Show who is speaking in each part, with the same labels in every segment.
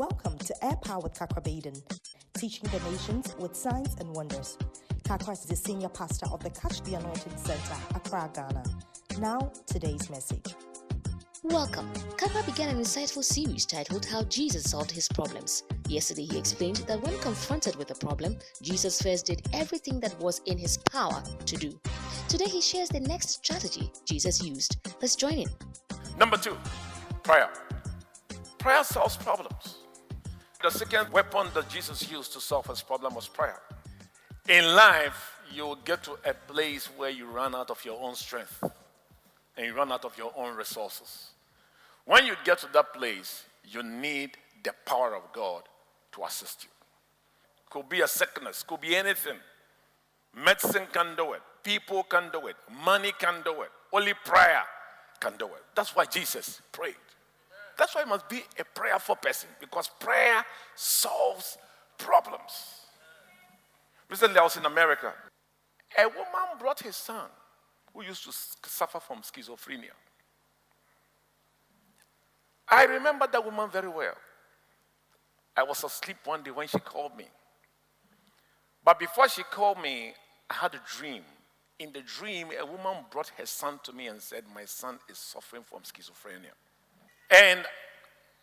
Speaker 1: Welcome to Air Power with Kakra Baden, teaching the nations with signs and wonders. Kakra is the senior pastor of the Catch the Anointing Center, Accra, Ghana. Now, today's message.
Speaker 2: Welcome. Kakra began an insightful series titled How Jesus Solved His Problems. Yesterday, he explained that when confronted with a problem, Jesus first did everything that was in his power to do. Today, he shares the next strategy Jesus used. Let's join in.
Speaker 3: Number 2, prayer. Prayer solves problems. The second weapon that Jesus used to solve his problem was prayer. In life, you'll get to a place where you run out of your own strength and you run out of your own resources. When you get to that place, you need the power of God to assist you. Could be a sickness, could be anything. Medicine can do it, people can do it, money can do it, only prayer can do it. That's why Jesus prayed. That's why you must be a prayerful person, because prayer solves problems. Recently, I was in America. A woman brought his son who used to suffer from schizophrenia. I remember that woman very well. I was asleep one day when she called me. But before she called me, I had a dream. In the dream, a woman brought her son to me and said, "My son is suffering from schizophrenia." And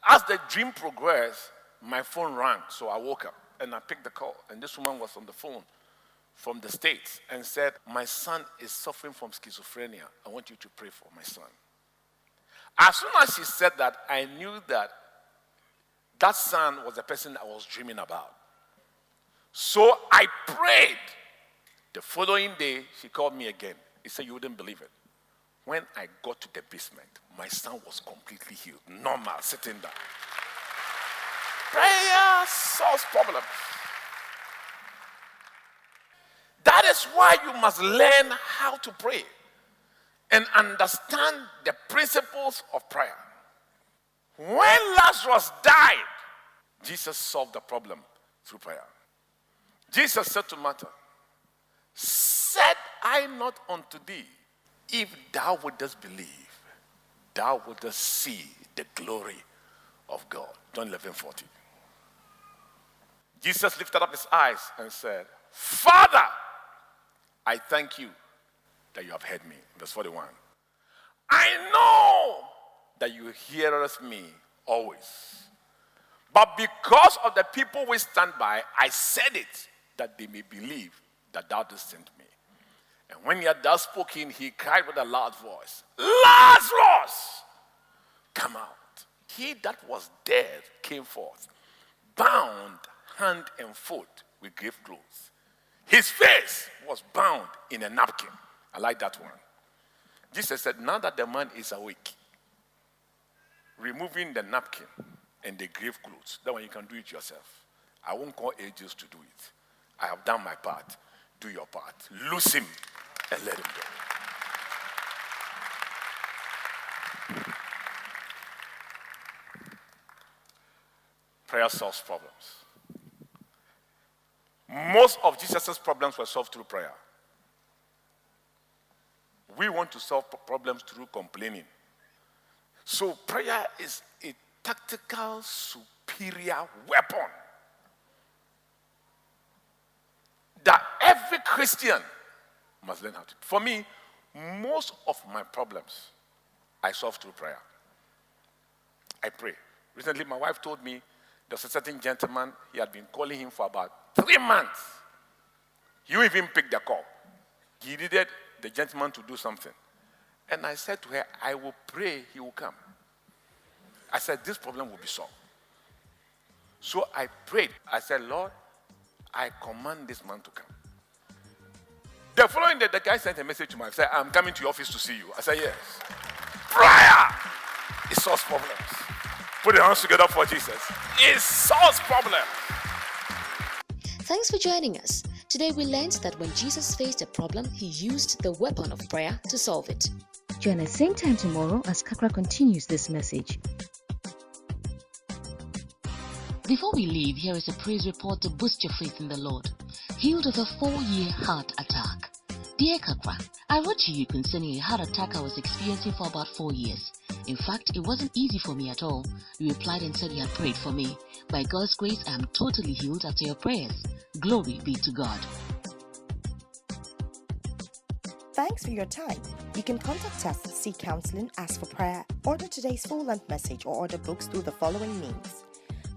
Speaker 3: as the dream progressed, my phone rang. So I woke up and I picked the call. And this woman was on the phone from the States and said, "My son is suffering from schizophrenia. I want you to pray for my son." As soon as she said that, I knew that that son was the person I was dreaming about. So I prayed. The following day, she called me again. He said, "You wouldn't believe it. When I got to the basement, my son was completely healed, normal, sitting down." Prayer solves problems. That is why you must learn how to pray and understand the principles of prayer. When Lazarus died, Jesus solved the problem through prayer. Jesus said to Martha, "Said I not unto thee, if thou wouldest believe, thou wouldest see the glory of God." John 11:40. Jesus lifted up his eyes and said, "Father, I thank you that you have heard me." Verse 41. "I know that you hearest me always. But because of the people we stand by, I said it, that they may believe that thou didst send me." And when he had thus spoken, he cried with a loud voice, "Lazarus, come out." He that was dead came forth, bound hand and foot with grave clothes. His face was bound in a napkin. I like that one. Jesus said, "Now that the man is awake," removing the napkin and the grave clothes, that one you can do it yourself. I won't call angels to do it. I have done my part. Do your part. Loose him and let him go. Prayer solves problems. Most of Jesus' problems were solved through prayer. We want to solve problems through complaining. So prayer is a tactical, superior weapon that every Christian must learn how to. For me, most of my problems I solve through prayer. I pray. Recently, my wife told me there's a certain gentleman, he had been calling him for about 3 months. He didn't even pick the call. He needed the gentleman to do something. And I said to her, "I will pray he will come." I said, "This problem will be solved." So I prayed. I said, "Lord, I command this man to come." The following day, the guy sent a message to my wife, said, "I'm coming to your office to see you." I said, "Yes." Prayer, it solves problems. Put your hands together for Jesus. It solves problems.
Speaker 2: Thanks for joining us. Today we learned that when Jesus faced a problem, he used the weapon of prayer to solve it.
Speaker 1: Join us same time tomorrow as Kakra continues this message.
Speaker 2: Before we leave, here is a praise report to boost your faith in the Lord. Healed of a 4-year heart attack. Dear Kakra, I wrote to you concerning a heart attack I was experiencing for about 4 years. In fact, it wasn't easy for me at all. You replied and said you had prayed for me. By God's grace, I am totally healed after your prayers. Glory be to God.
Speaker 1: Thanks for your time. You can contact us, seek counseling, ask for prayer, order today's full-length message, or order books through the following means.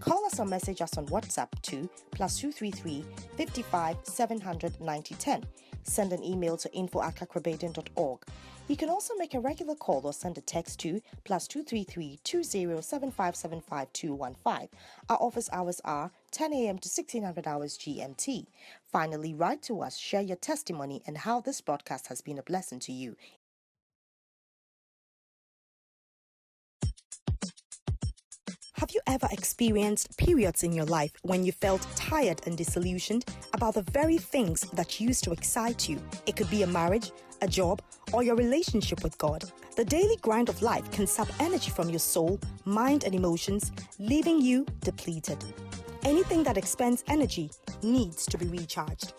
Speaker 1: Call us or message us on WhatsApp to +233 55 700 9010. Send an email to info@kakrabaden.org. You can also make a regular call or send a text to +233 20 7575 215. Our office hours are 10 a.m. to 1600 hours GMT. Finally, write to us, share your testimony and how this broadcast has been a blessing to you. Have you ever experienced periods in your life when you felt tired and disillusioned about the very things that used to excite you? It could be a marriage, a job, or your relationship with God. The daily grind of life can sap energy from your soul, mind, and emotions, leaving you depleted. Anything that expends energy needs to be recharged.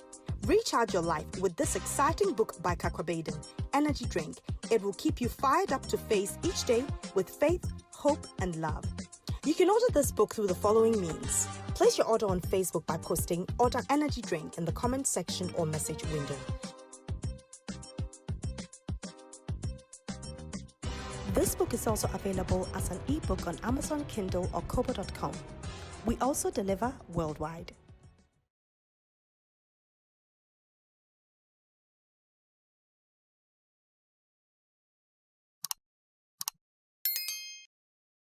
Speaker 1: Recharge your life with this exciting book by Kakrabaden, Energy Drink. It will keep you fired up to face each day with faith, hope, and love. You can order this book through the following means. Place your order on Facebook by posting "Order Energy Drink" in the comment section or message window. This book is also available as an ebook on Amazon Kindle or Kobo.com. We also deliver worldwide.